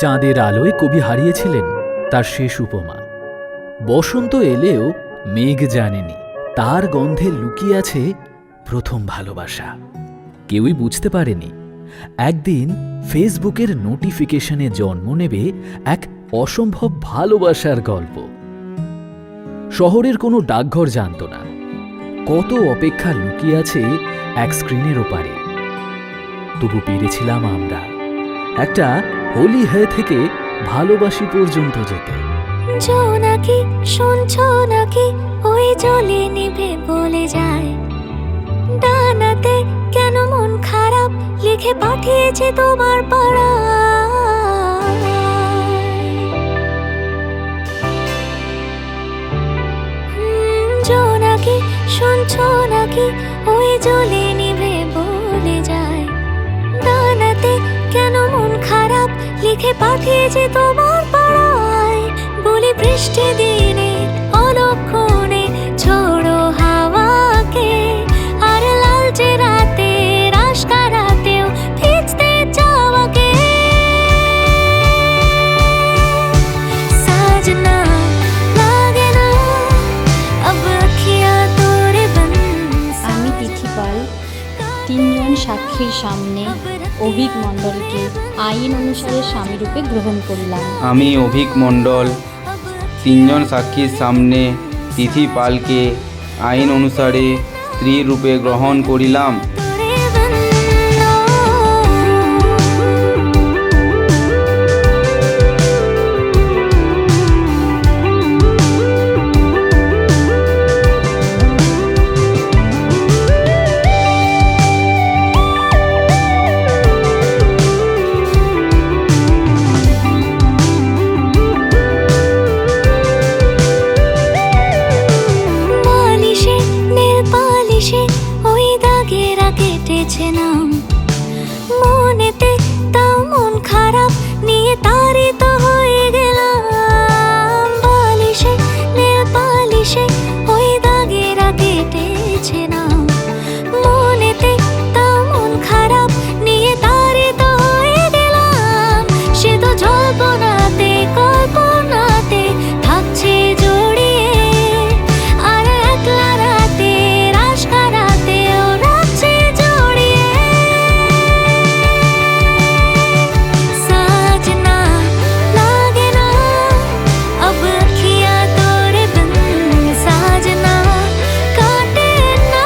চাঁদের আলোয় কবি হারিয়েছিলেন তার শেষ উপমা। বসন্ত এলেও মেঘ জানেনি তার গন্ধে লুকিয়ে আছে প্রথম ভালোবাসা। কেউই বুঝতে পারেনি একদিন ফেসবুকের নোটিফিকেশনে জন্ম নেবে এক অসম্ভব ভালোবাসার গল্প। শহরের কোনো ডাকঘর জানত না কত অপেক্ষা লুকিয়ে আছে এক স্ক্রিনের ওপারে। তবু পেরেছিলাম আমরা একটা হোলি হ্যাঁ থেকে ভালোবাসি পর্যন্ত যেতে। জোনাকি শুনছ নাকি ওই জ্বলে নিভে বলে যায়, ডানাতে কেন মন খারাপ লিখে পাঠিয়েছে তোমার পাড়া। জোনাকি শুনছ নাকি ওই জ্বলে নিভে বলে যায়, ডানাতে কেন মন খারাপ লিখে পাঠিয়েছে তোমার পাড়ায়। বলি বৃষ্টি দিনে অলক্ষণে ছোড়ো হাওয়াকে, আর লালচে রাতে রাশকা রাতেও ভিজতে চাওয়াকে। সাজনা লাগে না আব আঁখিয়াঁ তোরে বন। আমি তিথি পাল তিনজন সাক্ষীর সামনে অভিক মণ্ডলকে আইন অনুসারে স্বামীরূপে গ্রহণ করিলাম। আমি অভিক মণ্ডল তিনজন সাক্ষীর সামনে তিথি পালকে আইন অনুসারে স্ত্রী রূপে গ্রহণ করিলাম। মনেতে তাও মন খারাপ নিয়ে তারই তো হয়ে গেলাম। বালিশে নীল পালিশে ওই দাগেরা কেটেছে নাম। মনেতে তাও মন খারাপ নিয়ে তারই তো হয়ে গেলাম। সে তো জল্পনাতে কল্পনাতে থাকছে জড়িয়ে, আর একলা রাতে রাশকা রাতেও রাখছে জড়িয়ে। সাজনা লাগে না আব আঁখিয়াঁ তোরে বন। সাজনা কাটে না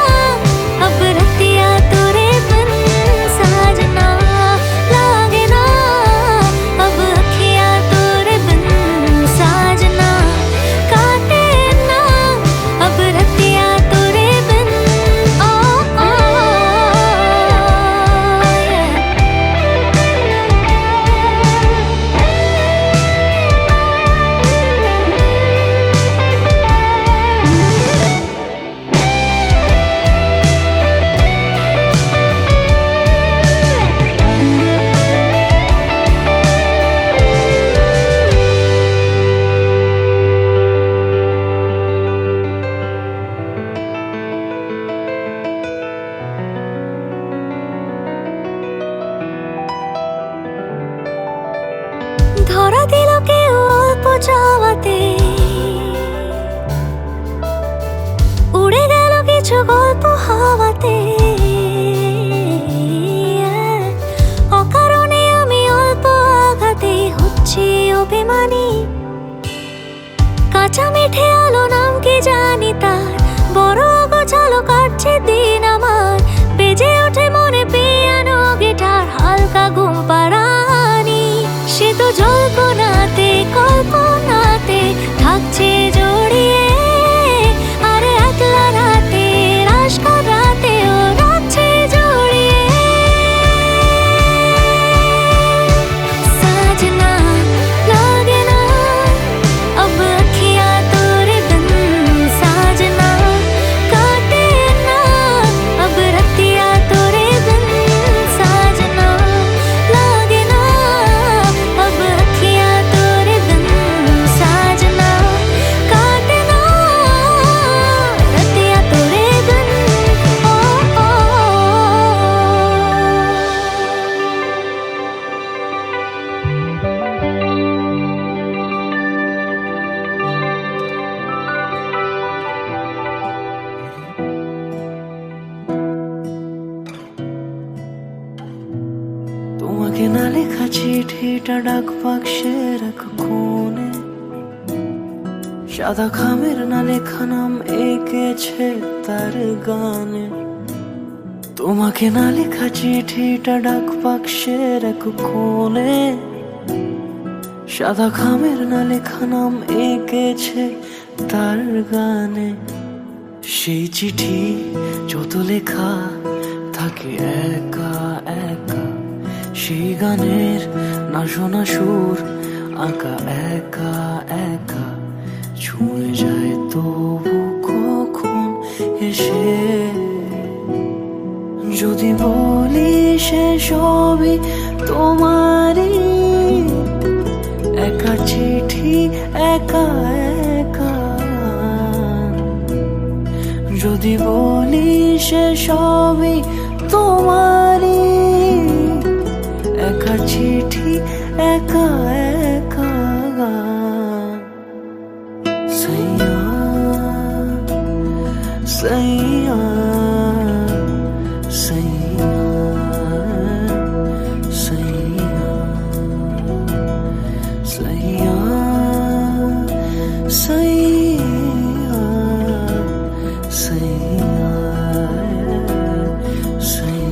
আব রাতিয়াঁ তোরে বন। সাজনা লাগে না আব আঁখিয়াঁ তোরে বন। সাজনা কাটে না আব রাতিয়াঁ তোরে বন। ধরা দিল কেউ অল্প চাওয়াতে, উড়ে গেল কিছু গল্প হাওয়াতে। অকারণে আমি অল্প আঘাতে হচ্ছে অভিমানী। কাঁচা মিঠে আলো নাম কি জানি তার, বড় অগোছালো কাটছে দিন আমার। বেজে ওঠে মনে পিয়ানো গিটার, হালকা ঘুম পাড়ানি। সে তো জল্পনাতে কল্পনাতে থাকছে জড়িয়ে, আর একলা রাতে রাশকা রাতেও রাখছে জড়িয়ে। সাজনা লাগে না আব আঁখিয়াঁ তোরে বন। সাজনা কাটে না চিঠিটা ডাক বাক্সের এক কোণে, সাদা খামের না লেখা নাম এঁকেছে তার গানে। তোমাকে না লেখা চিঠিটা ডাক বাক্সের এক কোণে, সাদা খামের না লেখা নাম এঁকেছে তার গানে। সেই চিঠি যত লেখা থাকে একা একা, সেই গানের না শোনা সুর আঁকা একা একা, ছুঁয়ে যায় তবু কখন এসে। যদি বলি সে সবই তোমারই, একা চিঠি একা একা। যদি বলি সে সবই তোমারই, একা চিঠি একা একা। সাইয়া সাইয়া সাইয়া সাইয়া সাইয়া সাইয়া সাইয়া সাইয়া।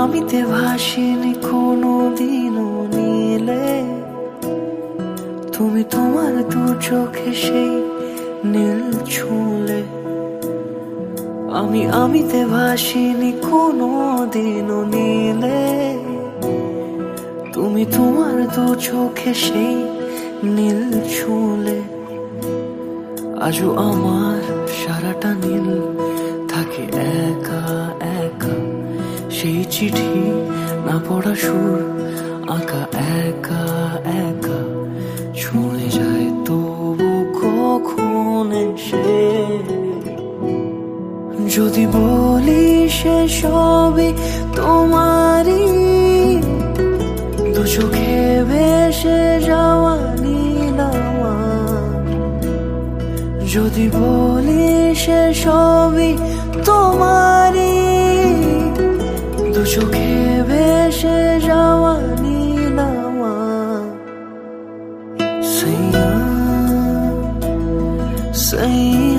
আমিতে ভাসিনি কোনো দিনও নীলে, তুমি তোমার দু চোখে সেই নীল ছুঁলে। আমিতে ভাসিনি কোনো দিনও নীলে, তুমি তোমার দু চোখে সেই নীল ছুঁলে। আজও আমার সারাটা নীল থাকে একা একা, সেই চিঠি না পড়া সুর আঁকা একা একা, ছুঁয়ে যায় তবু কখন এসে। যদি বলি সে সবই তোমারই, দু চোখে ভেসে যাওয়া নীল আমার। যদি বলি সে সবই তোমারই, দু চোখে ভেসে যাওয়া নীল আমার। সাইয়া সাইয়া